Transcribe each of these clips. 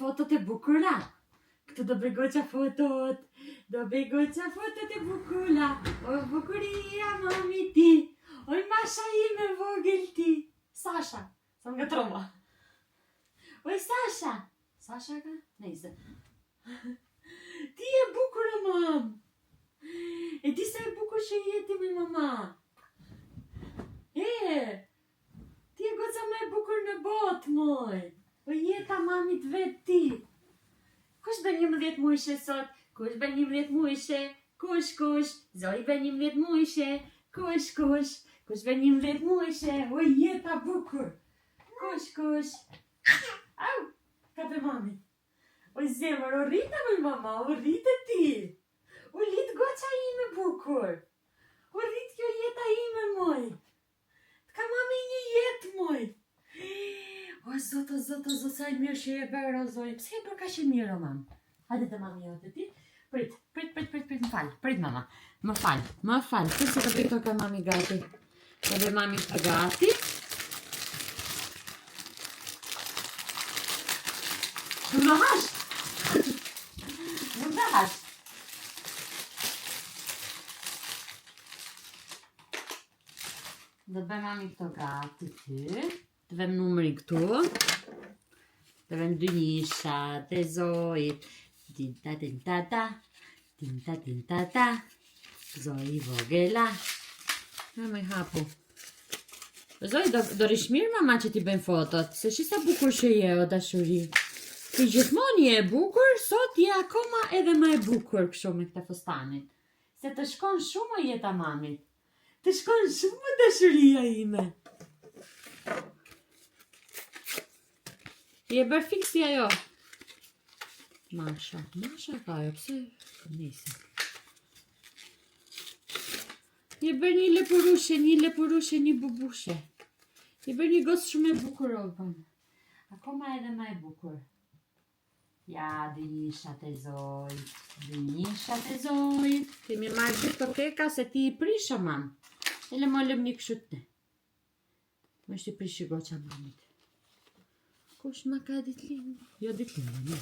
fotot e bukura. Këtu do bëj goqa fotot. Do bëj goqa fotot e bukura. O bukuria mami ti. Oj masha ime vogël ti. Sasha. Sa nga troma. Oj Sasha. Sasha ka? Nejse. Ti e bukur mam. E di sa e bukur që jeti me mama. Ti e goca më e bukur në botë, moj. O jeta mamit vet ti. Kush bën 11 muajshe sot? Kush bën 11 muajshe? Kush? Zoj bën 11 muajshe. Kush? Kush bën 11 muajshe? O jeta bukur. Kush? Au, ka për mami. O zemër, o rrita me mama, o rrite ti. O rrit goqa ime bukur. O rrit kjo jeta ime, moj. Ka mami një jetë, moj. O zotë, sa e mirë që e bërë, o zoj. Pse e bërë ka që mirë, o mam? Hajde të mami jote ti. Prit, më falë. Prit, mama. Më falë. Prit se të prito ka mami gati. Ka dhe mami të gati. Më hash. Do bëjmë mami këto gati ty. Të vëm numëri këtu. Të vëm dy nishat e Zojit. Tinta. Zoji vogela. Me hapu. Zoj, do rish mirë mama që ti bëjmë fotot. Se shisa bukur që je o dashuri. Ti gjithmonë je e bukur, sot je akoma edhe më e bukur kështu me këtë fustanit. Se të shkon shumë o jeta mamit. Të shkon shumë dashuria ime. Je bërë fiksi ajo. Masha ka ajo, pse? Nisi. Je bërë një lepurushe, një bubushe. Je bërë një gosë shumë e bukur, opën. Akoma edhe më e bukur. Ja, dy nishat e Zojit. Kemi marrë gjithë të keka se ti I prisha, mam. Ele më lëm një këshutne. Më është I prishi goqa mamit. Kush ma ka ditlinë? Jo ditlinë, një.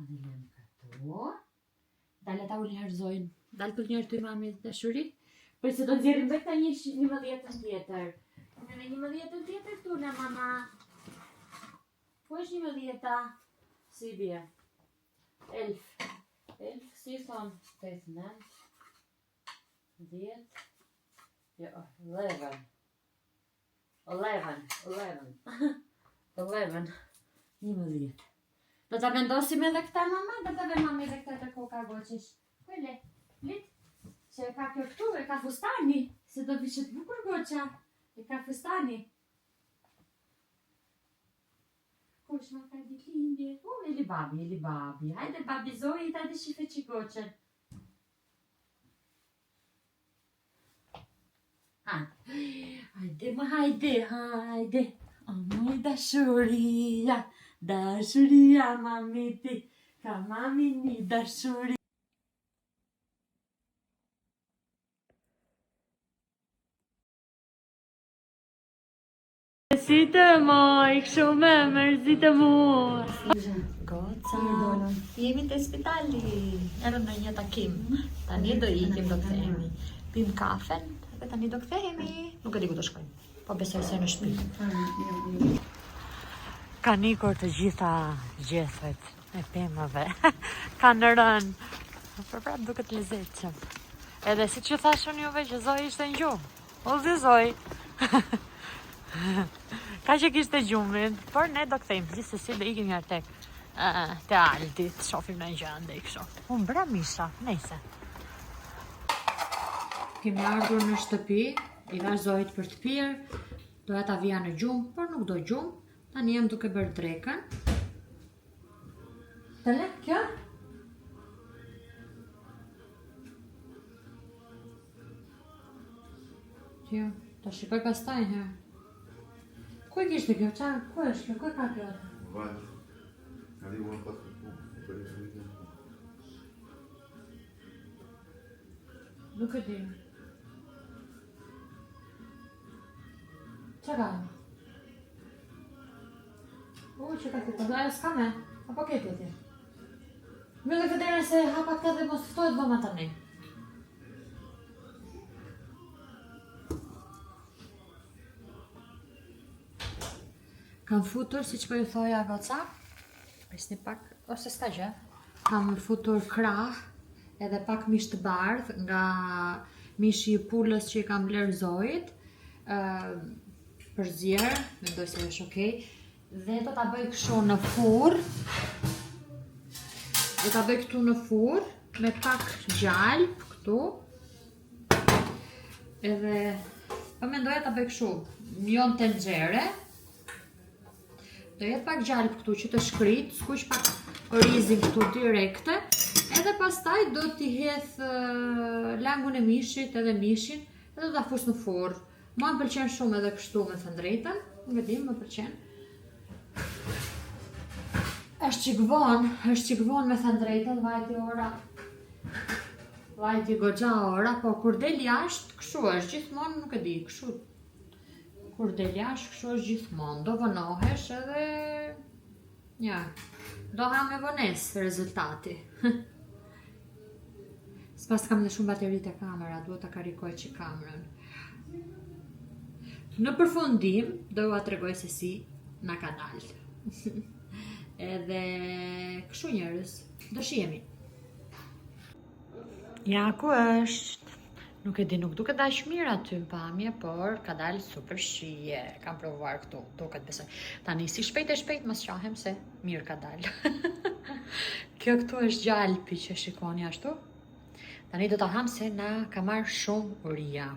Adhe lëm këto. Dale ta uli herzojnë. Dale për njërë të I mami dashuri. Për se do nxjerrim vetë një mëdhjetën tjetër. Në një mëdhjetën tjetër këtu në mama. Po është një mëdhjeta? Si bje? Elf, si thonë? 8, 9, 10, jo, 11. 11. Një mëdhjetë. Do të vendosim edhe këta mama? Do të mami edhe këta të koka goqish. Këlle, lit. Se ka kjo këtu, e ka fustani. Se do vishet bukur goqa. E ka fustani. Kush ma ka ditlindje? O, eli babi. Hajde babi Zojit, hajde shife që goqen. Hajde. O, moj dashuria. Dashuria mamiti. Ka mami një dashuria. Mërzite moj, këshu me mërzite moj. Goca, jemi të spitali. Erëm në një takim. Tani do ikim, do kthehemi. Pim kafen, dhe tani do kthehemi. Nuk e di ku do shkojmë. Po besoj se në shtëpi. Ka nikur të gjitha gjethet e pemëve. Kanë rënë. Për prapë duket lezetshëm. Edhe si që thashun juve që Zoj ishte në gjumë. O zi Zoj. Ka që kishte gjumin, por ne do kthejmë, gjithsesi do ikim njerë tek te Aldi, të shofim në gjënde I kësho. Unë bra misha, nejse. Kemi ardhur në shtëpi, I dha Zojit për të pirë, doja ta vija në gjumë, por nuk do gjumë, tani jam duke bërë drekën. Të lek kjo? Kjo, ta shikoj pastaj herë. Ku e kishte kjo? Ku është kjo? Ku e ka kjo? Vajtë. Ali unë pas këtu. Nuk e di. Qa ka ema? Që ka të të s'ka me? Apo keti ti? Mjëllë federën se hapat ka dhe mos ftojt bëma të nej. Kam futur, si që po ju thoja goca, prisni pak, ose s'ka gjë, kam futur krah edhe pak mish të bardh nga mishi i pulës që i kam bler zojit, për zjerë, mendoj se është okej, dhe do ta bëj kështu në furr, do ta bëj këtu në furr, me pak gjalp këtu, edhe po mendoja ta bëj kështu, njon tenxhere, do jetë pak gjalp këtu që të shkrit, skuq pak orizin këtu direkte, edhe pastaj do t'i hedh langun e mishit edhe mishin, edhe do ta fus në furr. Mua më pëlqen shumë edhe kështu me thënë drejtën, nuk e di, më pëlqen. Është qik vonë me thënë drejtën, vajti goxha ora, po kur del jashtë, kështu është gjithmonë, nuk e di, kështu. Kur del jashtë, kështu është gjithmonë, do vonohesh edhe, ja, do ha me vones rezultati. S'pas kam dhe shumë baterit e kamera, duhet ta karikoj që kamerën. Në përfundim, do ju tregoj se si na ka dalë. Edhe kështu njerëz, do shihemi. Ja ku është. Nuk e di, nuk duket aq mirë aty në pamje, por ka dalë super shije. Kam provuar këtu, duket besoj. Tani si shpejt e shpejt mos qahem se mirë ka dalë. Kjo këtu është gjalpi që shikoni ashtu. Tani do ta ham se na ka marrë shumë uria.